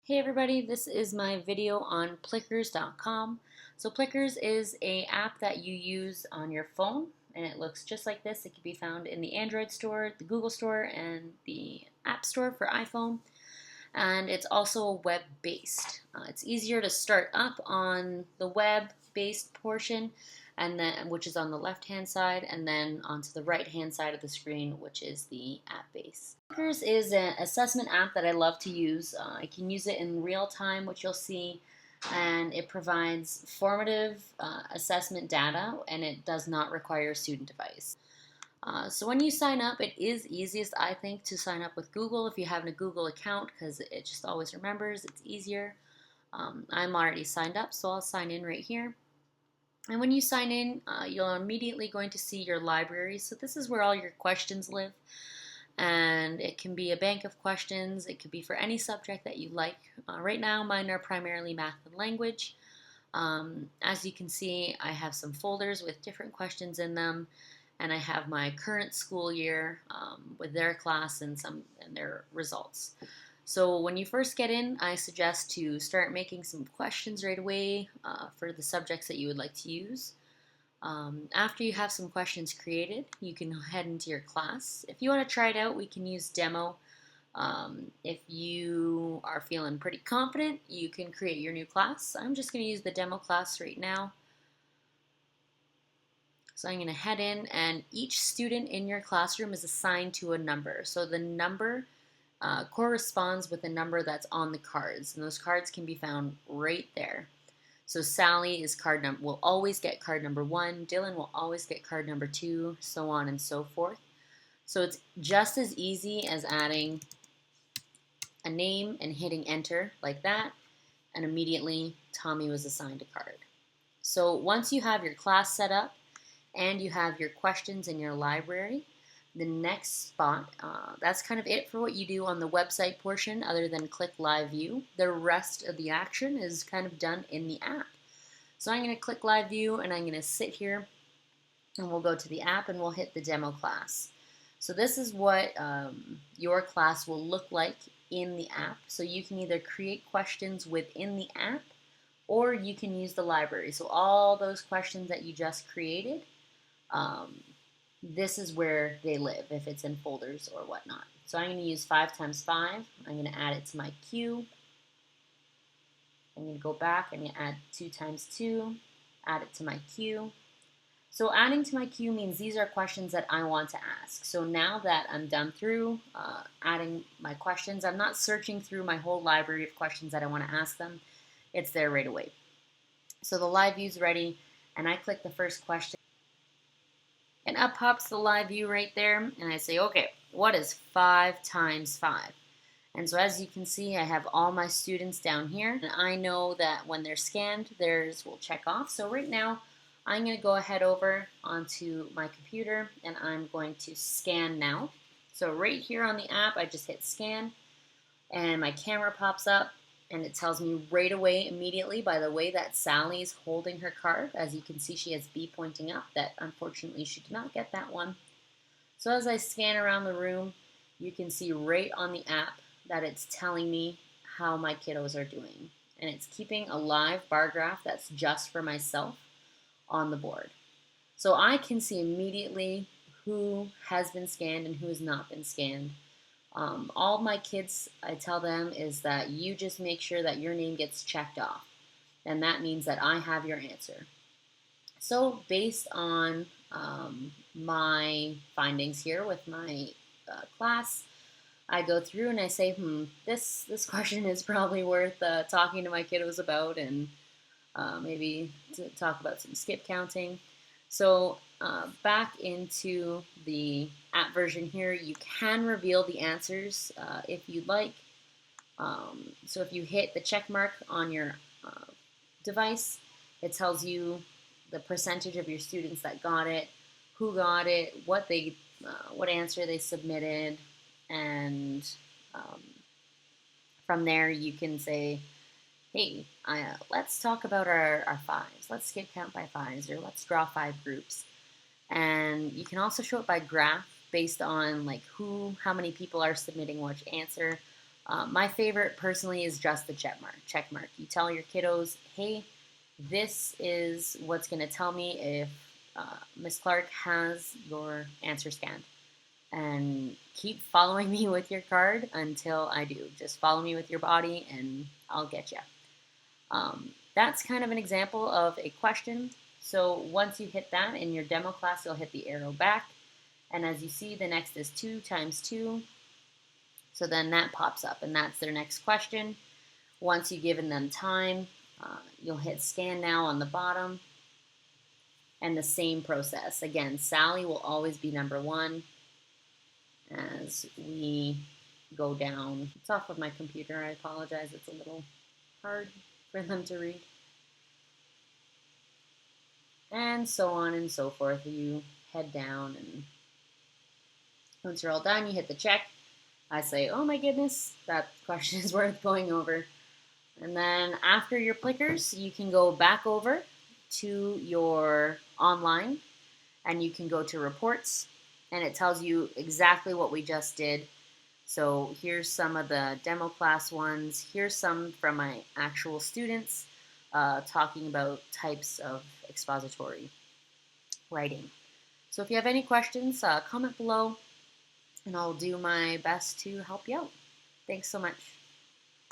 Hey everybody, this is my video on Plickers.com. So Plickers is an app that you use on your phone and it looks just like this. It can be found in the Android store, the Google store, and the App Store for iPhone. And it's also web-based. It's easier to start up on the web-based portion, and then which is on the left-hand side, and then onto the right-hand side of the screen, which is the app base. Plickers is an assessment app that I love to use. I can use it in real time, which you'll see, and it provides formative assessment data, and it does not require a student device. So when you sign up, it is easiest, I think, to sign up with Google if you have a Google account because it just always remembers. It's easier. I'm already signed up, so I'll sign in right here. And when you sign in, you're immediately going to see your library. So this is where all your questions live. And it can be a bank of questions. It could be for any subject that you like. Right now, mine are primarily math and language. As you can see, I have some folders with different questions in them. And I have my current school year with their class and their results. So when you first get in, I suggest to start making some questions right away for the subjects that you would like to use. After you have some questions created, you can head into your class. If you want to try it out, we can use demo. If you are feeling pretty confident, you can create your new class. I'm just going to use the demo class right now. So I'm going to head in, and each student in your classroom is assigned to a number. So the number corresponds with the number that's on the cards, and those cards can be found right there. So Sally is will always get card number 1, Dylan will always get card number 2, so on and so forth. So it's just as easy as adding a name and hitting enter like that, and immediately Tommy was assigned a card. So once you have your class set up, and you have your questions in your library, the next spot, that's kind of it for what you do on the website portion other than click live view. The rest of the action is kind of done in the app. So I'm going to click live view and I'm going to sit here and we'll go to the app and we'll hit the demo class. So this is what your class will look like in the app. So you can either create questions within the app or you can use the library. So all those questions that you just created, this is where they live, if it's in folders or whatnot. So I'm going to use 5 times 5. I'm going to add it to my queue. I'm going to go back and add 2 times 2, add it to my queue. So adding to my queue means these are questions that I want to ask. So now that I'm done through adding my questions, I'm not searching through my whole library of questions that I want to ask them. It's there right away. So the live view is ready, and I click the first question. And up pops the live view right there, and I say, okay, what is 5 times 5? And so as you can see, I have all my students down here, and I know that when they're scanned, theirs will check off. So right now, I'm going to go ahead over onto my computer, and I'm going to scan now. So right here on the app, I just hit scan, and my camera pops up, and it tells me right away, immediately, by the way that Sally's holding her card. As you can see, she has B pointing up. That, unfortunately, she did not get that one. So as I scan around the room, you can see right on the app that it's telling me how my kiddos are doing. And it's keeping a live bar graph that's just for myself on the board. So I can see immediately who has been scanned and who has not been scanned. All my kids, I tell them, is that you just make sure that your name gets checked off. And that means that I have your answer. So based on my findings here with my class, I go through and I say, this question is probably worth talking to my kiddos about, and maybe to talk about some skip counting. So back into the app version here, you can reveal the answers if you'd like. So if you hit the check mark on your device, it tells you the percentage of your students that got it, who got it, what answer they submitted, and from there you can say, hey, let's talk about our fives. Let's skip count by fives, or let's draw 5 groups. And you can also show it by graph based on like how many people are submitting which answer. My favorite personally is just the check mark. Check mark. You tell your kiddos, hey, this is what's going to tell me if Miss Clark has your answer scanned. And keep following me with your card until I do. Just follow me with your body and I'll get you. That's kind of an example of a question. So once you hit that in your demo class, you'll hit the arrow back. And as you see, the next is 2 times 2. So then that pops up, and that's their next question. Once you've given them time, you'll hit scan now on the bottom. And the same process. Again, Sally will always be number 1 as we go down. It's off of my computer. I apologize. It's a little hard for them to read. And so on and so forth. You head down, and once you're all done, you hit the check. I say, oh my goodness, that question is worth going over. And then after your Plickers, you can go back over to your online, and you can go to reports, and it tells you exactly what we just did. So here's some of the demo class ones. Here's some from my actual students talking about types of expository writing. So if you have any questions, comment below, and I'll do my best to help you out. Thanks so much.